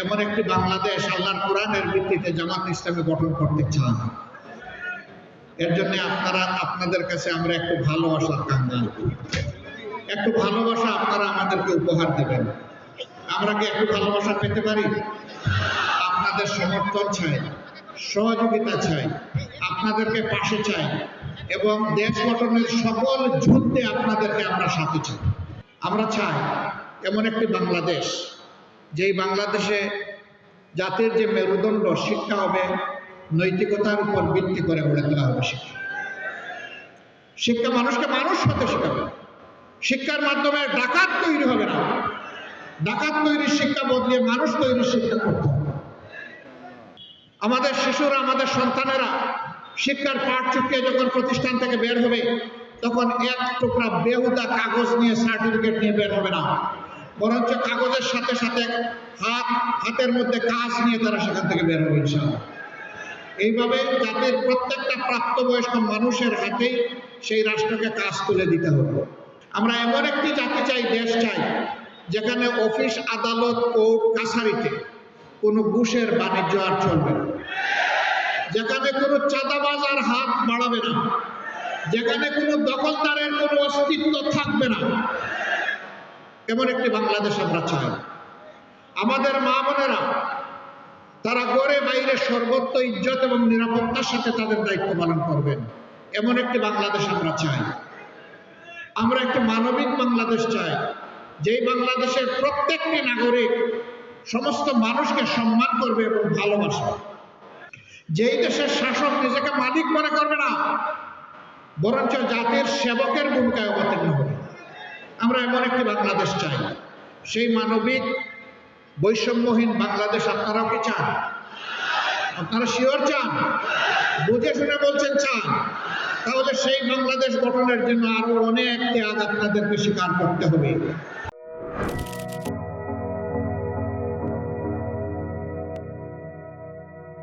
এমন একটি বাংলাদেশ আল্লাহর কোরআনের ভিত্তিতে জামাত ইসলামী গঠন করতে চান। এর জন্য আপনাদের কাছে আমরা একটু ভালোবাসার কাঙ্গাল, একটু ভালোবাসা আপনারা আমাদেরকে উপহার দেবেন। আমরা কি একটু ভালোবাসা পেতে পারি? আপনাদের সমর্থন চাই, সহযোগিতা চাই, আপনাদেরকে পাশে চাই এবং দেশ গঠনের সকল যুদ্ধে আপনাদেরকে আমরা সাথে চাই। আমরা চাই এমন একটি বাংলাদেশ, যেই বাংলাদেশে জাতির যে মেরুদণ্ড শিক্ষা হবে, নৈতিকতার উপর ভিত্তি করে গড়ে তোলা হবে। শিক্ষা মানুষকে মানুষ হতে শেখাবে। শিক্ষার মাধ্যমে ডাকাত তৈরি হবে না, ডাকাত তৈরির শিক্ষা বদলিয়ে মানুষ তৈরির শিক্ষা করতে হবে। আমাদের শিশুরা, আমাদের সন্তানেরা শিক্ষার পাঠ চুকিয়ে যখন প্রতিষ্ঠান থেকে বের হবে, তখন এক টুকরা বেহুদা কাগজ নিয়ে, সার্টিফিকেট নিয়ে বের হবে না, বরঞ্চ কাগজের সাথে সাথে হাতের মধ্যে কাজ নিয়ে তারা সেখান থেকে বের হবে ইনশাআল্লাহ। এইভাবে জাতির প্রত্যেকটা প্রাপ্তবয়স্ক মানুষের হাতেই সেই রাষ্ট্রকে কাজ তুলে দিতে হবে। আমরা এমন একটি জাতি চাই, দেশ চাই, যেখানে অফিস, আদালত, কোর্ট কাছারিতে কোনো ঘুষের বাণিজ্য আর চলবে না, যেখানে কোনো চাঁদাবাজ আর হাত বাড়াবে না, যেখানে কোনো দখলদারের কোনো অস্তিত্ব থাকবে না। এমন একটি বাংলাদেশ আমরা চাই। আমাদের মা বোনেরা তারা ঘরে বাইরে সর্বত্র ইজ্জত এবং নিরাপত্তার সাথে তাদের দায়িত্ব পালন করবেন। এমন একটি বাংলাদেশ আমরা চাই। আমরা একটি মানবিক বাংলাদেশ চাই, যেই বাংলাদেশের প্রত্যেকটি নাগরিক সমস্ত মানুষকে সম্মান করবে এবং ভালোবাসবে। যেই দেশের শাসক নিজেকে মালিক মনে করবে না, বরঞ্চ জাতির সেবকের ভূমিকায় অবতীর্ণ হবে। আমরা এমন একটি বাংলাদেশ চাই। সেই মানবিক বৈষম্যহীন বাংলাদেশ আপনারাও কি চান? আপনারা শিওর চান? বুঝে শুনে বলছেন চান? তাহলে সেই বাংলাদেশ গঠনের জন্য আরো অনেক ত্যাগ আপনাদেরকে স্বীকার করতে হবে।